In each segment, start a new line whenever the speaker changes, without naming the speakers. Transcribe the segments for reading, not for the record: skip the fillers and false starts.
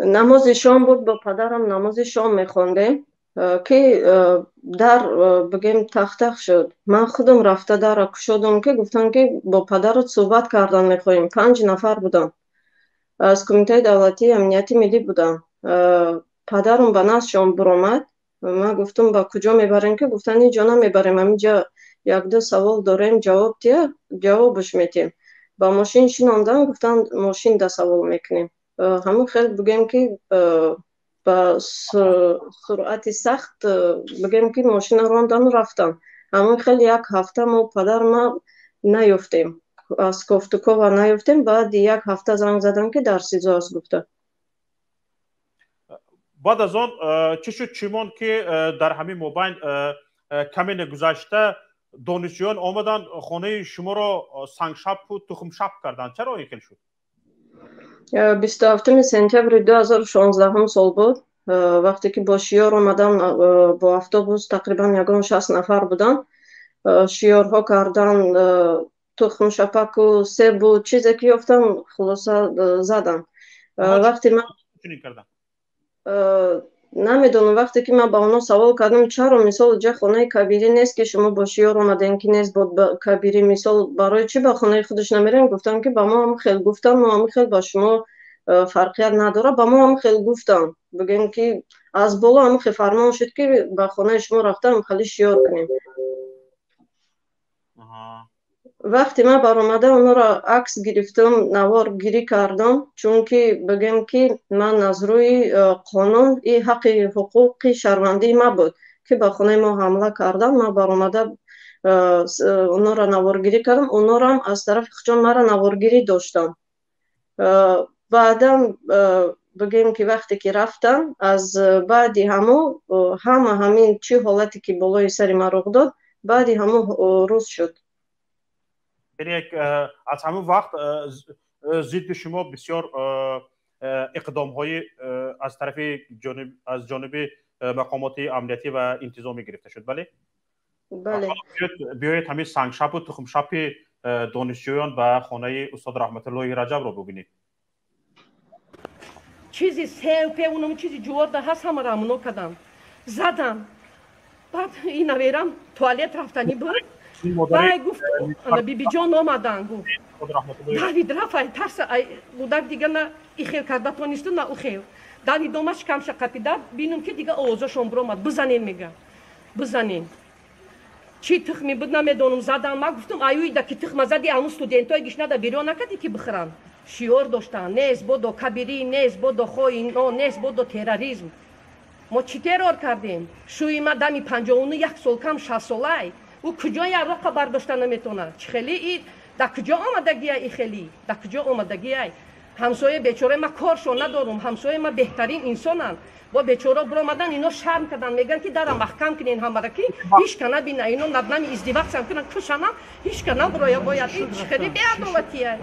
намози шом буд, бо падарам намози шом мехондем ки дар бигем тахтах шуд. Ман худам рафта дарро кушодам ки гуфтам ки бо падарат суҳбат кардан мехоҳем. 5 нафар будам. Аз Кумитаи давлатии амнияти миллӣ будам. Падарам ба настшон биромад. Ман гуфтам ба куҷо мебарем ки гуфтан инҷо намебарем, ҳаминҷа як-ду савол дорем, ҷавоб диҳа, ҷавобаш метем. Ба мошин шинондан, гуфтан мошин дасавол мекунем. Ҳамин хел бигем ки ба суръати сахт бигем ки мошина рондан рафтам. Ҳамин хел як ҳафта мо падарма наёфтем. Аз Кофтукова наёфтем. Баъди як ҳафта занг задан ки дар СИЗО аст гуфта.
بعد از آن چه شد چیمان که در همین مابین کمی نگذشته دانشجویان آمدن خانه شما را سنگشپ و تخمشپ کردن؟ چرا این شد؟
27 سپتامبر 2016 سال بود. وقتی که با شیار آمدن با اتوبوس تقریبا 60 نفر بودن. شیارها کردن تخم شپک و سیب و چیزی که یافتن خلاصه زدن. وقتی من نمیدونم وقتی که من با اونا سوال کردم چرا مثال جا خانه کبیری نیست که شما با شیار آمدین که نیست بود کبیری مثال برای چی با خانه خودش نمیرین؟ گفتم که با ما هم خیلی گفتن ما هم خیلی با شما فرقیت نداره. با ما هم خیلی گفتن بگن که از بالا هم خیلی فرمان شد که با خانه شما رفتم خیلی شیار کنیم. وقتی من برآمده اونا را عکس گرفتم نوار گیری کردم چون که بگم که من از روی قانون این حق حقوق شهروندی ما بود که با خانه ما حمله کردن. من برآمده اونا را نوار گیری کردم. اونا را هم از طرف خودشون مرا نوار گیری داشتن. بعدم بگم که وقتی که رفتم از بعدی همین چی حالتی که بالای سر ما رخ داد بعدی روز شد.
از همون وقت ضد شما بسیار اقدام های از طرف جانب مقامات امنیتی و انتظامی گرفته شد. بله؟
بله.
بیایید همین سنگشپ و تخمشپ دانشجویان به خانه استاد رحمت الله رجب رو ببینید.
چیزی سیپ اونم چیزی جوار هست همه را منو کردم زدم. بعد این نویرم توالت رفتنی بود. بای گفت بیبی جان آمدن گفت داوید رفت ترس بودک دیگه نه ای خیل کرده تو نیست نه او خیل. داوید اومد کمش قپیداد بینم که دیگه آوازشون برآمد بزنین میگه بزنین. چی تخمی بود نمیدونم زدم. ما گفتم آیویدا که تخم زدی اون استودنتای گشنه دا بیرون نکردی که بخرن. شیور داشتن نیست بودو کبیری نیست بودو خوی نو نیست بودو تروریسم. ما چی ترور کردیم؟ شوی ما دمی 59 یک سال کم 60 ساله او کجا یا رقا برداشتن نمیتونه. چه خیلی ای در کجا آمدگی ای خیلی در کجا آمدگی ای همسایه بیچاره ما کارشو ندارم. همسایه ما بهترین انسانن. با بیچاره برآمدن اینا شرم کردن میگن که در محکم کنین همه را که هیچ کنه بینه اینا ندنمی ازدواج سم کنن کشنم هیچ کنه برای باید این خیلی بی‌عدالتیه.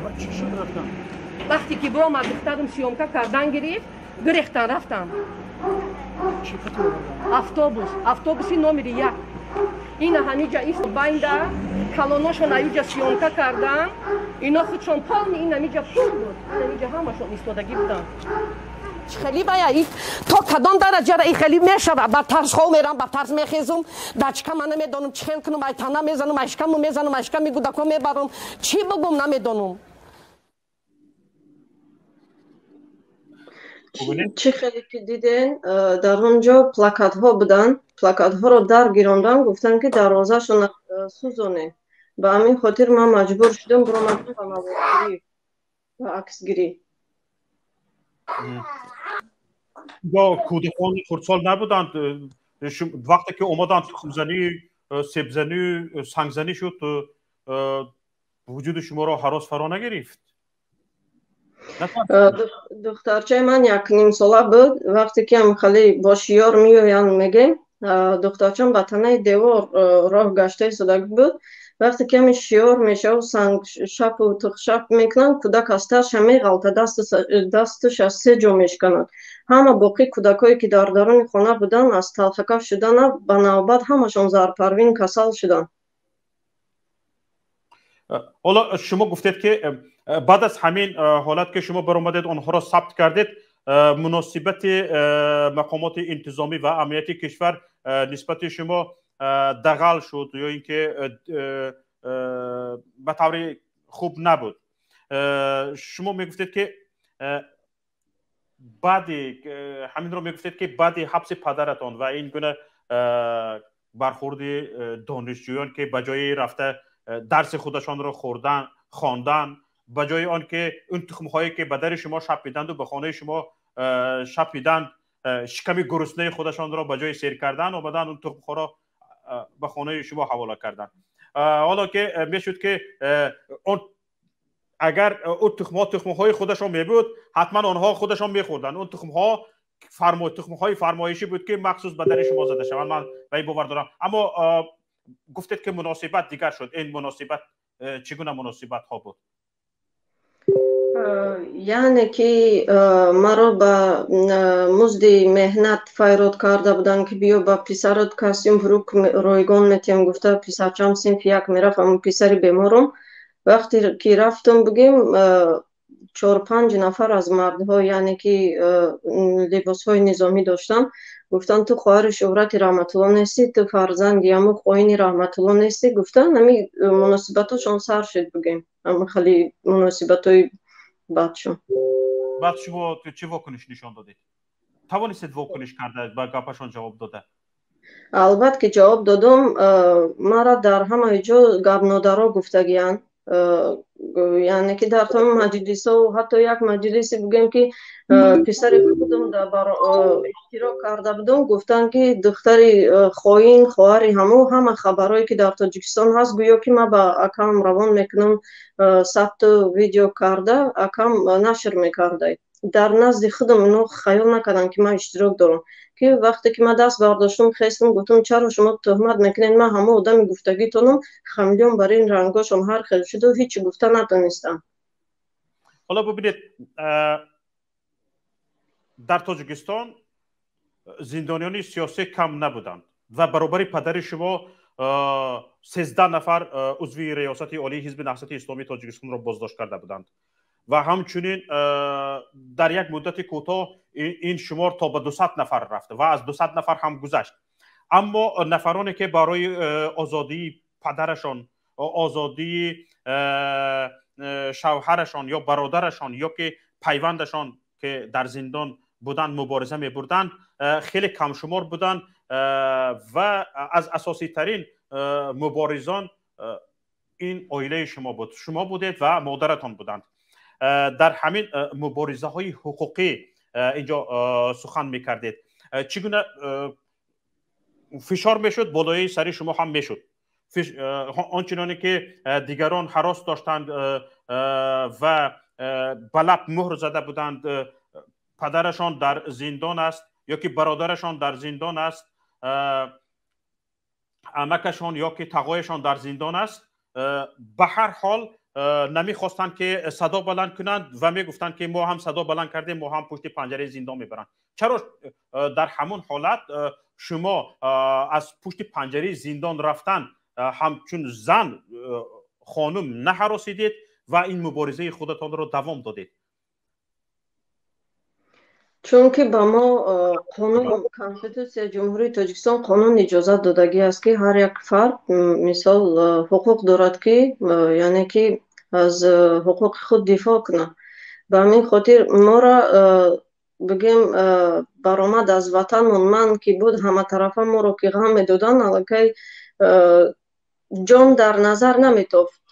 وقتی که برآمد دخترم سیومکا کردن گرفتن رفتم автобуси номери 1 ина ҳамиҷа ист байнда калоношон аюҷа сиёмка кардан ино худшон полни ин ҳамиҷа пул буд ҳамиҷа ҳамашон истодагӣ буданд. خیلی باید تا کدام درجه را خیلی میشود با ترس خو میرم با ترس میخیزم دچکم من نمیدونم چه خیل کنم ایتانا میزنم اشکم میگودکو میبرم چی بگم نمیدونم.
چی خیلی که دیدین در اونجا پلاکت ها بودن. پلاکت ها رو در گیراندن گفتن که دروازه شون سوزونه. به همین خاطر من مجبور شدم برآمدم و نوارگیری و عکس گیری.
یا کودکان خردسال نبودند وقتی که اومدن تخمزنی سیبزنی سنگزنی شد وجود شما را هراس فرا نگرفت؟
دخترچه من 1.5 ساله بود. وقتی که هم خیلی با شیار میویان میگه دخترچم به تنه دیوار راه گشته ایستاده بود. وقتی که هم شیار میشه و سنگ شپ و تخشپ میکنن کودک از ترش میغلطه دستش از 3 جا میشکنند. همه باقی کودکایی که در درون خانه بودن از تلفکف شدن به نوبت همشون زرپروین کسل شدن.
حالا شما گفتید که بعد از همین حالت که شما برآمدید آنها را ثبت کردید مناسبت مقامات انتظامی و امنیتی کشور نسبت شما دغل شد یا اینکه به طور خوب نبود. شما میگفتید که بعد همین رو میگفتید که بعد حبس پدرتان و این گونه برخورد دانشجویان که بجای رفته درس خودشان رو خواندن، بجای آن که اون تخم‌هایی که به در شما شب میدند و به خانه شما شب میدند شکم گرسنه خودشان را بجای سیر کردن آمدن اون تخم‌ها را به خانه شما حواله کردن. حالا که میشد که اگر اون تخم‌های خودشان میبود حتما آنها خودشان میخوردن. اون تخم‌های فرمایشی بود که مخصوص به در شما زده شوند. من به این باور دارم. اما گفتید که مناسبت دیگر شد. این مناسبت چگونه مناسبت ها بود؟
یعنی که مرا با مزد مهنت فیراد کرده بودن که بیا با پسرت کاسیوم فروک رایگان میتیم. گفته پسرچم صنف یک میرفت، پسری بیمارم. وقتی که رفتم بگیم 4-5 نفر از مردها یعنی که لباس های نظامی داشتن گفتن تو خواهر شهرت رحمت الله نیستی، تو فرزند یامو خوین رحمت الله نیستی. گفتن نمی مناسبتاشون سر شد بگیم. اما خیلی مناسبتای بد شد.
بعد شما چه واکنش نشان دادید؟ توانستید واکنش کرده با گپشان جواب داده؟
البته که جواب دادم. مرا در همه جا گپ نادرا گفتگیان، یعنی که در تمام مجلس ها و حتی یک مجلسی بگیم که پسر خودم در اشتراک کرده بودم گفتن که دختری خواهین خواهری همه خبرهایی که در تاجیکستان هست گویا که ما با اکام روان میکنم ثبت ویدیو کرده اکام نشر میکرده. در نزد خودم اینو خیال نکردم که من اشتراک دارم. که وقتی که من دست برداشتم خستم گفتم چرا شما تهمت میکنین؟ من همه آدم گفتگیتونم خمیدم برای این رنگاشم هر خیلی شده و هیچی گفته نتونستم.
حالا ببینید در تاجیکستان زندانیان سیاسی کم نبودند و برابر پدر شما 13 نفر عضوی ریاست عالی حزب نهضت اسلامی تاجیکستان را بازداشت کرده بودند و همچنین در یک مدت کوتاه این شمار تا به 200 نفر رفته و از 200 نفر هم گذشت. اما نفرانی که برای آزادی پدرشان، آزادی شوهرشان یا برادرشان یا که پیوندشان که در زندان بودند مبارزه می بردند خیلی کم شمار بودند و از اساسی ترین مبارزان این عائله شما بود. شما بودید و مادرتان بودند. در همین مبارزه های حقوقی اینجا سخن میکردید. چگونه فشار میشد بالای سر شما هم میشد؟ آنچنانی که دیگران هراس داشتند و بلب مهر زده بودند پدرشان در زندان است یا که برادرشان در زندان است، عمکشان یا که تقایشان در زندان است، به هر حال نمیخواستند که صدا بلند کنند و میگفتند که ما هم صدا بلند کردیم، ما هم پشت پنجره زندان میبرند. چرا در همون حالت شما از پشت پنجره زندان رفتن همچون زن خانم نهراسیدید و این مبارزه خودتان را دوام دادید؟ چون
که با ما قانون کنستیتوسیا جمهوری تاجیکستان قانون اجازت دادگی است که هر یک فرد مثال حقوق دارد که یعنی که از حقوق خود دفاع کنه. به همین خاطر ما را بگیم برآمد از وطن من که بود همه طرفه ما را که غم میدادن الکی جان در نظر نمیتافت،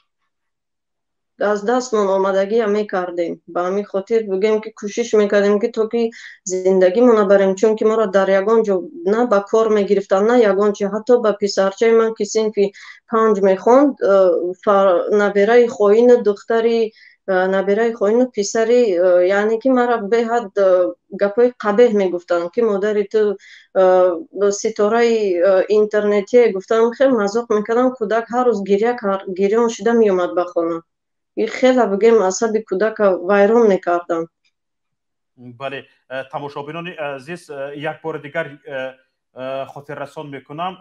از دستمون آمدگی هم میکردیم. به همین خاطر بگیم که کوشش میکردیم که تا که زندگی مون بریم، چون که ما را در یگان جا نه با کار میگرفتن نه یگان چه حتی با پسرچه من که صنف 5 میخوند نبیره خواهین دختری نبیره خواهین پسری یعنی که مرا به حد گپای قبیح میگفتن که مادری تو ستاره اینترنتی گفتم خیلی مزاق میکردم. کودک هر روز گریه شده میومد به خانه. خیلی بگیم عصب کودک ویران میکردن.
بله، تماشابینان عزیز یک بار دیگر خاطر رسان میکنم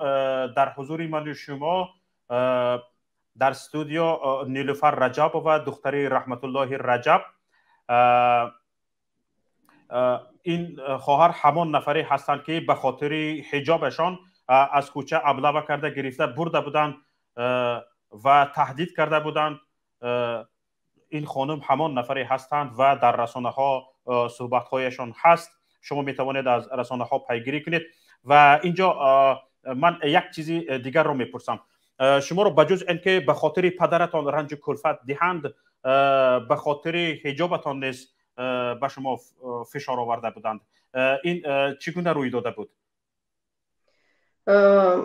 در حضور من شما در استودیو نیلوفر رجب و دختری رحمت الله رجب این خواهر همان نفری هستند که به خاطر حجابشان از کوچه ابله کرده گرفته برده بودند و تهدید کرده بودند. این خانم همان نفری هستند و در رسانه ها صحبت هایشان هست. شما می توانید از رسانه ها پیگیری کنید. و اینجا من یک چیزی دیگر رو میپرسم، شما رو بجز اینکه به خاطر پدرتان رنج کلفت دهند، به خاطر حجابتان نیز به شما فشار آورده بودند، این چگونه روی داده بود؟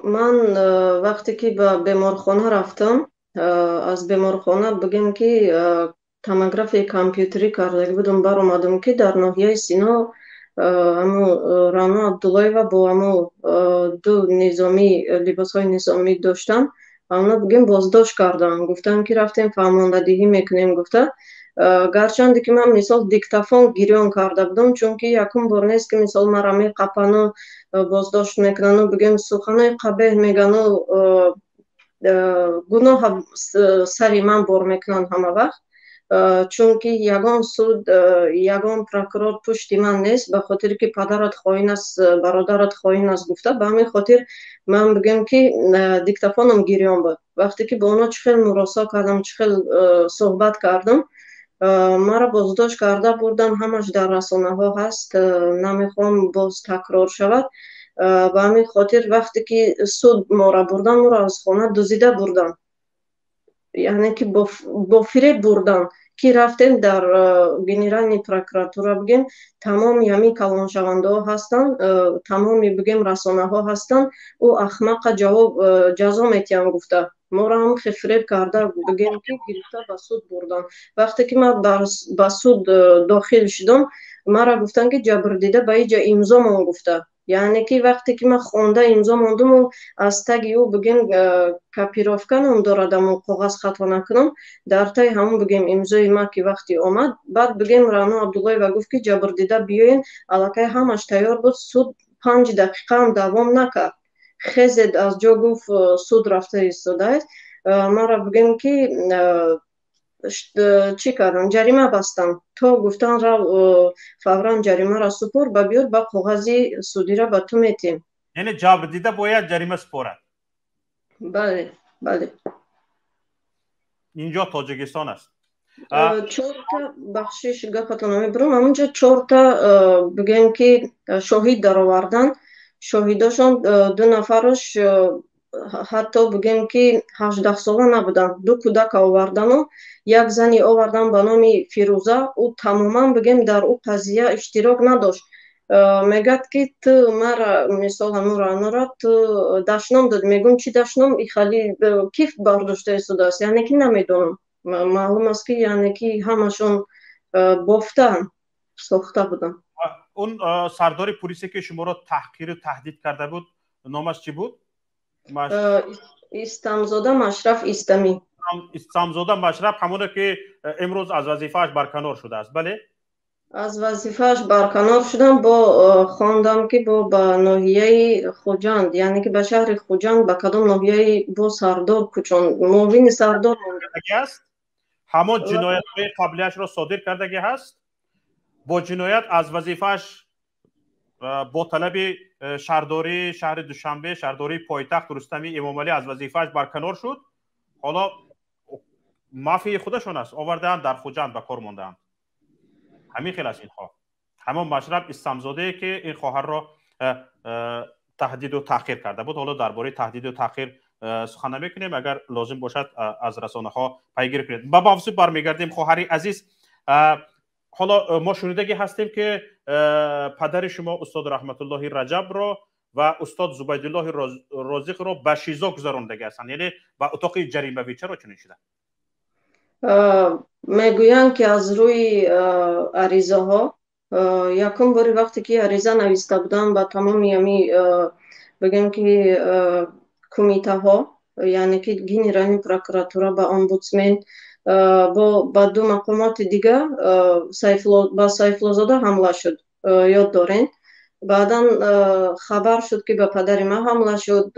من وقتی که به بیمارخانه رفتم، از بیمارخانه بگیم که توموگرافی کامپیوتری کرده بودم، بر اومدم که در ناحیه سینا امو رانا عبداللهیوا با امو دو نظامی لباس های نظامی داشتن، اونا بگیم بازداشت کردن، گفتن که رفتیم فرماندهی میکنیم. گفته گرچند که من مثال دیکتافون گیریون کرده بودم، چون که یکم بار نیست که مثال مرا میقپن و بازداشت میکنن و بگیم سخنای قبیح میگن و گناه سری من بار میکنن همه وقت، چون که یگان سود یگان پروکورور پشتی من نیست، به خاطر که پدرت خائن است، برادرت خائن است گفته، به همین خاطر من بگم که دیکتافونم گیریان بود. وقتی که با اونا چخیل مراسا کردم، چخیل صحبت کردم، مرا بازداشت کرده بردن، همش در رسانه ها هست، نمیخوام باز تکرار شود. به همین خاطر وقتی که سود ما را بردن، ما را از خانه دزدیده بردن، یعنی که با فریب بردن که رفتیم در گنرال پروکراتورا بگیم تمام یمی کلان شونده ها هستن، تمامی بگیم رسانه ها هستن، او احمق جواب جزا میتیم گفته، ما را هم فریب کرده بگیم که گرفته به سود بردن. وقتی که من به سود داخل شدم، مرا گفتن که جبردیده به اینجا امضا من گفته، یعنی که وقتی که من خونده امضا ماندم و از تگ او بگیم کپیرافکن هم داردم و کاغذ خطا نکنم، در تای همون بگیم امضای ما که وقتی آمد، بعد بگیم رانا عبداللهیوا گفت که جبردیده بیاین، الکی همش تیار بود. سود 5 دقیقه هم دوام نکرد، خیزید از جا گفت سود رفته ایستاده. ما را بگیم که چی کردن، جریمه بستم، تو گفتن را فورا جریمه را سپور و بیار با کاغذی سودی را به تو میتیم.
یعنی جبردیده باید جریمه سپورد؟
بله بله.
اینجا تاجیکستان است.
4 تا بخشش گفتم میبرم، همونجا 4 تا بگیم که شاهد در آوردن، شاهداشون 2 نفرش حتی بگیم که 18 ساله نبودن، 2 کودک آوردن و یک زنی آوردن به نام فیروزه، او تماما بگیم در او قضیه اشتراک نداشت. میگد که تو مرا مثلا نورا تو دشنام داد، میگم چی دشنام، ای خالی کیف برداشته ایستاده است، یعنی که نمیدونم، معلوم است که یعنی که همشون بافتن ساخته بودن.
اون سردار پلیسی که شما را تحقیر و تهدید کرده بود نامش چی بود؟
استمزاده مشرف استمی.
استمزاده مشرف همونه که امروز از وظیفه‌اش برکنار شده است. بله، از
وظیفه‌اش برکنار شدم، با خواندم که با ناحیه خوجند، یعنی که به شهر خوجند به کدام ناحیه با سردار کوچان معاون سردار
مونده است، همون جنایت‌های قبلیش را صادر کردگی هست. با جنایت از وظیفه‌اش با طلب شهرداری شهر دوشنبه، شهرداری پایتخت رستمی امامعلی از وظیفه‌اش برکنار شد. حالا مافی خودشون است، آوردن در خوجند به کار موندن. همین خیلی است اینها. همون مشرف استمزاده که این خواهر را تهدید و تحقیر کرده بود. حالا درباره تهدید و تحقیر سخن نمی‌کنیم، اگر لازم باشد از رسانه‌ها پیگیری کنید. با موضوع برمیگردیم. خواهر عزیز، حالا ما شنیدگی هستیم که پدر شما استاد رحمت الله رجب را و استاد زبیدالله رازق را به شیزا گذراندگی هستند، یعنی به اتاق جریمه وی. چرا چنین شده؟
میگویند که از روی عریضه ها، یکم باری وقتی که عریضه نویسته بودن به تمام یمی بگم که کمیته ها، یعنی که گنرال پروکراتورا به امبودسمن با 2 مقامات دیگه با سیفالله زاده حمله شد، یاد دارین. بعدا خبر شد که به پدر ما حمله شد،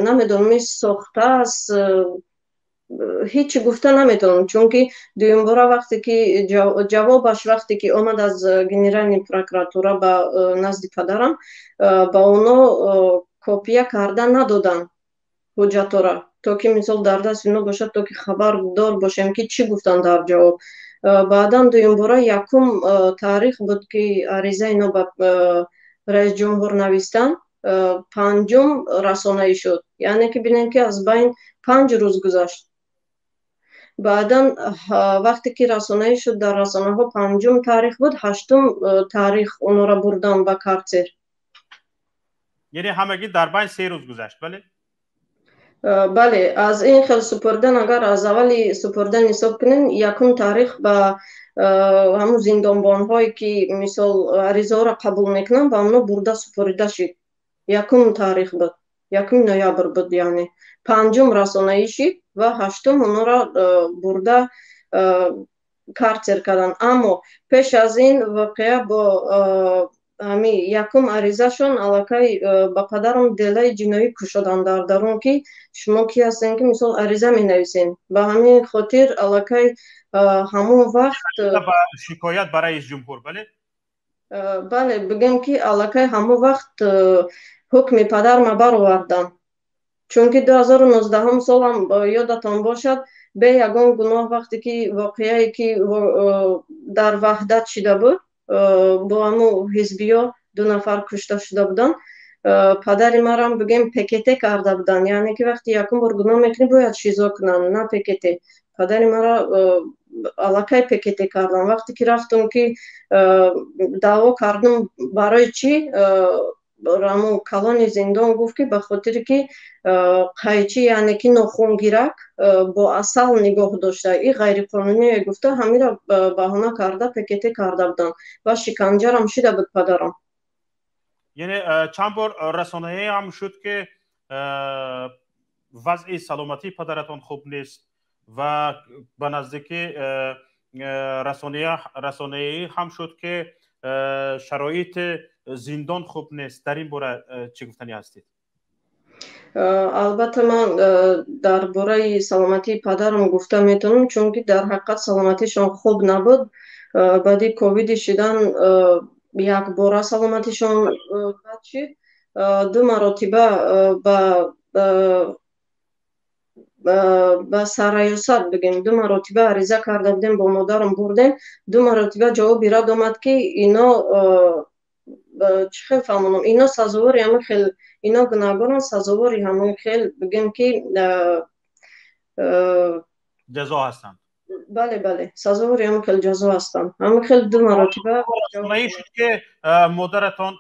نمیدونم ساخته است هیچی گفته نمیتونم چون که دویم بار وقتی که جوابش وقتی که آمد از گنرال پروکراتورا به نزد پدرم با اونا کپیه کرده ندادن حجتورا تا که مثال در دست اینا باشد تا که خبردار باشیم که چی گفتن در جواب. بعدم دویم باره یکم تاریخ بود که عریضه اینا به رئیس جمهور نوشتن، پنجم رسانه‌ای شد، یعنی که ببینین که از بین 5 روز گذشت. بعدا وقتی که رسانه‌ای شد در رسانه ها پنجم تاریخ بود، هشتم تاریخ اونا را بردن به کارتر.
یعنی همگی در بین 3 روز گذشت. بله
بله از این خیلی سپردن اگر از اولی سپردن حساب کنین یکم تاریخ به همون زندانبان هایی که مثال عریضه را قبول میکنن به اونا برده سپرده شد. یکم تاریخ بود، یکم نوامبر بود، یعنی پنجم رسانه‌ای شد و هشتم اونا را برده کارتر کردن. اما پیش از این واقعا با همی یکم عریضه شون علاقه با پدرم دلای جنایی کشیدن در درون که شما کی هستین که مثال عریضه می نویسین. به همین خاطر علاقه همون وقت
شکایت برای رئیس جمهور. بله
بله بگم که علاقه همون وقت حکم پدر ما برآوردن چون که 2019 هم سالم یادتان باشد به یگان گناه وقتی که واقعی که در وحدت شده بود با همو حزبیا 2 نفر کشته شده بودن، پدر ما را بگیم پکته کرده بودن، یعنی که وقتی یکم بار گناه میکنی باید چیزا کنن نه پکته. پدر ما را علاقه پکته کردن. وقتی که رفتم که دعوا کردم برای چی رامو کلان زندان گفت که به خاطر که قایچی یعنی که ناخونگیرک با اصل نگاه داشته این غیر قانونی گفته همین را بهانه کرده پکته کرده بودن و شکنجه هم شده بود پدرم.
یعنی چند بار رسانه‌ای هم شد که وضع سلامتی پدرتان خوب نیست و به نزدیک رسانه‌ای هم شد که شرایط زندان خوب نیست. در این باره چه گفتنی هستید؟
البته من درباره سلامتی پدرم گفته میتونم چون که در حقیقت سلامتیشان خوب نبود. بعد کووید شدن یک بار سلامتیشان بد شد. 2 مرتبه با سرایوسط بگیم 2 مرتبه عریضه کرده بودیم با مادرم بردیم. 2 مرتبه جواب رد آمد که اینا چه خیلی فهمونم اینا سزاواری همه خیلی اینا گناهگاران سزاواری همه خیلی بگیم که
جزا هستند.
بله بله سزاواری همه خیلی جزا هستند. همه خیلی 2 مرتبه
رسانه‌ای شد که مادرتان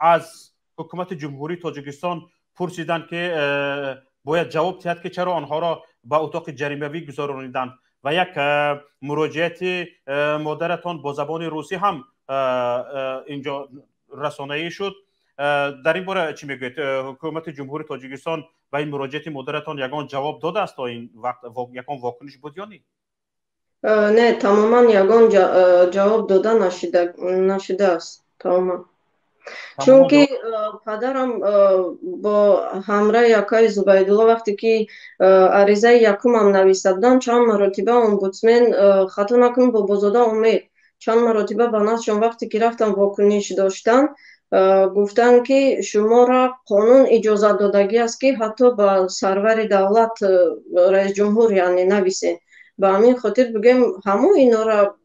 از حکومت جمهوری تاجیکستان پرسیدند که باید جواب دهد که چرا آنها را به اتاق جریمه‌ای گذارانیدند و یک مراجعه مادرتان با زبان روسی هم اینجا رسانه‌ای شد. در این باره چی میگوید؟ حکومت جمهوری تاجیکستان به این مراجعه مادرتان یگان جواب داده است تا این وقت یکان واکنش بود یا نه؟
نه تماما یگان جواب داده نشده است تماما. چون که پدرم با همراه یکای زبیدالله وقتی که عریضه یکم هم نویسته بودن چند مرتبه امبودسمن خطا نکنم با بازاده امید چند مرتبه به نزدشان وقتی که رفتن واکنش داشتن گفتن که شما را قانون اجازه دادگی است که حتی با سرور دولت رئیس جمهور یعنی نویسین. به همین خاطر بگیم همون اینا را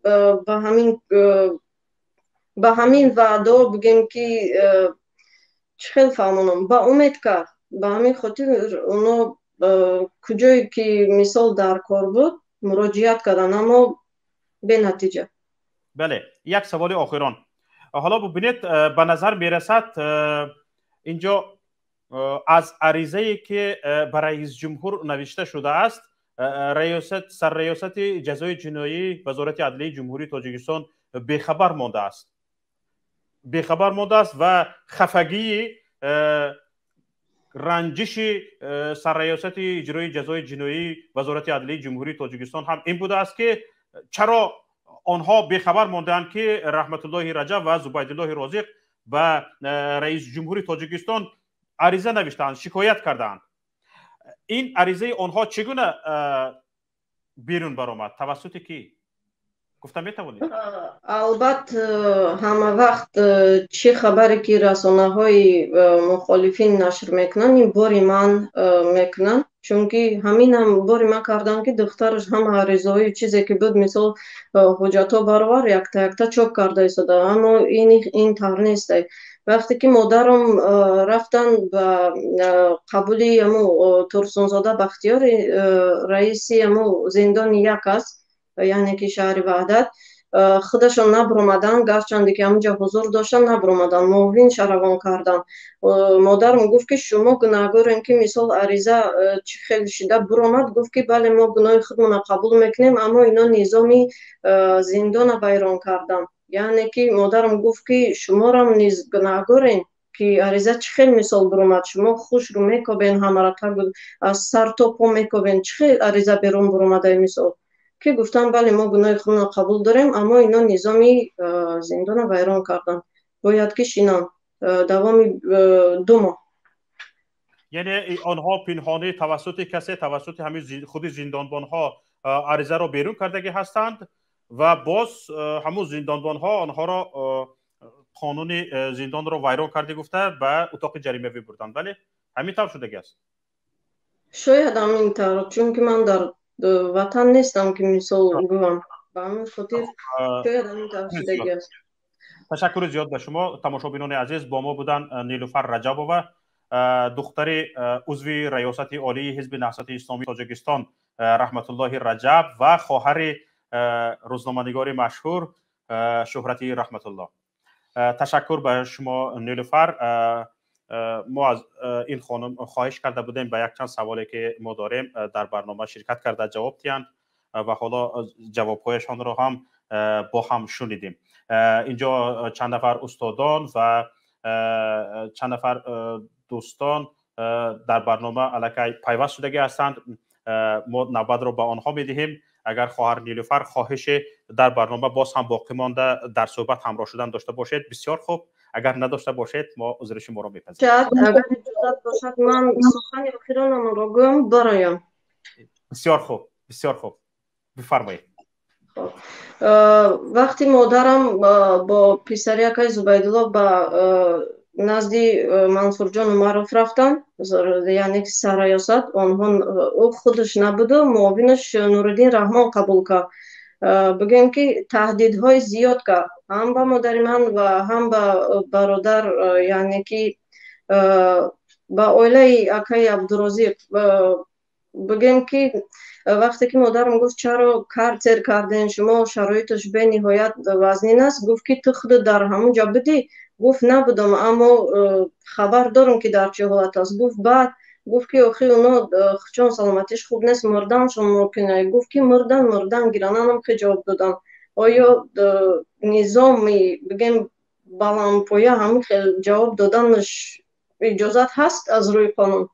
به همین وعده بگیم که چه خیلی فهمونم با امید کرد. به همین خاطر اونا کجایی که مثال در کار بود مراجعت کردن اما به نتیجه.
بله یک سوال آخران. حالا ببینید به نظر میرسد اینجا از عریضه‌ای که برای رئیس جمهور نوشته شده است سر ریاست جزای جنایی وزارت عدلیه جمهوری تاجیکستان بیخبر مانده است و خفگی رنجش سرریاست اجرای جزای جنایی وزارت عدلیه جمهوری تاجیکستان هم این بوده است که چرا آنها بیخبر ماندند که رحمت الله رجب و زبیدالله رازق به رئیس جمهوری تاجیکستان عریضه نوشتند، شکایت کردند. این عریضه آنها چگونه بیرون برآمد؟ توسط کی؟ گفتم میتوانید.
البته همه وقت چی خبری که رسانه‌های مخالفین نشر میکنن این باری من میکنن، چون که همین هم باری من کردم که دخترش هم عریضه‌های چیزی که بود مثل حجتا برابر یک تا چاپ کرده ایستاده، اما این طور نیست. وقتی که مادرم رفتن و قبولی امو ترسونزاده بختیار رئیسی امو زندان یک است، یعنی که شهر وحدت، خودشان نبرامدن، گرچند که همونجا حضور داشتن نبرامدن، معاون شروان کردن. مادرم گفت که شما گناهگارین که مثال عریضه چی خیلی شده برآمد، گفت که بله ما گناه خودمون قبول میکنیم، اما اینا نظامی زندان بیرون کردن. یعنی که مادرم گفت که شما را نیز گناهگارین که عریضه چی خیلی مثال برآمد، شما خوش رو میکوبین، همه را از سر تا پا میکوبین، چی خیلی عریضه بیرون برآمده مثال. که گفتم بله ما گناه خودمون قبول داریم، اما اینا نظامی زندان ویران کردن، باید که شینان دوام 2 ماه.
یعنی آنها پنهانی توسط کسی، توسط همین خود زندانبان ها عریضه را بیرون کردگی هستند و باز همون زندانبان ها آنها را قانون زندان را ویران کرده گفته به اتاق جریمه بردند. بله همین طور شده است.
شاید همین طور، چون که من در وطن نیستم که مثال گویم، به همین خاطر شاید همین طور شده است.
تشکر زیاد به شما تماشابینان عزیز. با ما بودن نیلوفر رجبووا، دختر عضو ریاست عالی حزب نهضت اسلامی تاجیکستان رحمت الله رجب و خواهر روزنامه‌نگار مشهور شهرتی رحمت الله. تشکر به شما نیلوفر. ما از این خانم خواهش کرده بودیم به یک چند سوالی که ما داریم در برنامه شرکت کرده جواب دهند و حالا جوابهایشان را هم با هم شنیدیم. اینجا چند نفر استادان و چند نفر دوستان در برنامه الکی پیوست شدگی هستند. ما نوبت را به آنها میدهیم. اگر خواهر نیلوفر خواهش در برنامه باز هم باقی مانده در صحبت همراه شدن داشته باشید بسیار خوب، اگر نداشته باشید ما عذر شما را میپذیریم.
اگر اجازه باشد من سخن اخیرانم را گویم برایم.
بسیار خوب بسیار خوب بفرمایید.
وقتی مادرم با پسر یکای زبیدالله به نزدی منصور جان معروف رفتن، یعنی سرایاست، او خودش نبود و معاونش نورالدین رحمان قبول کرد. بگیم که تهدیدهای زیاد کرد، هم به مادر من و هم به برادر، یعنی که به عائله اکای عبدالرزیق. بگیم که وقتی که مادرم گفت چرا کار کردین شما، شرایطش به نهایت وزنین است، گفت که تو خود در همون جا بدی. گفت نبودم اما خبر دارم که در چه حالت است. گفت بعد گفت که آخه اونا چون سلامتیش خوب نیست مردنشون ممکنه. گفت که مردن گیرانن هم که جواب دادن آیا نظامی بگیم بلندپایه هم جواب دادنش اجازت هست از روی قانون؟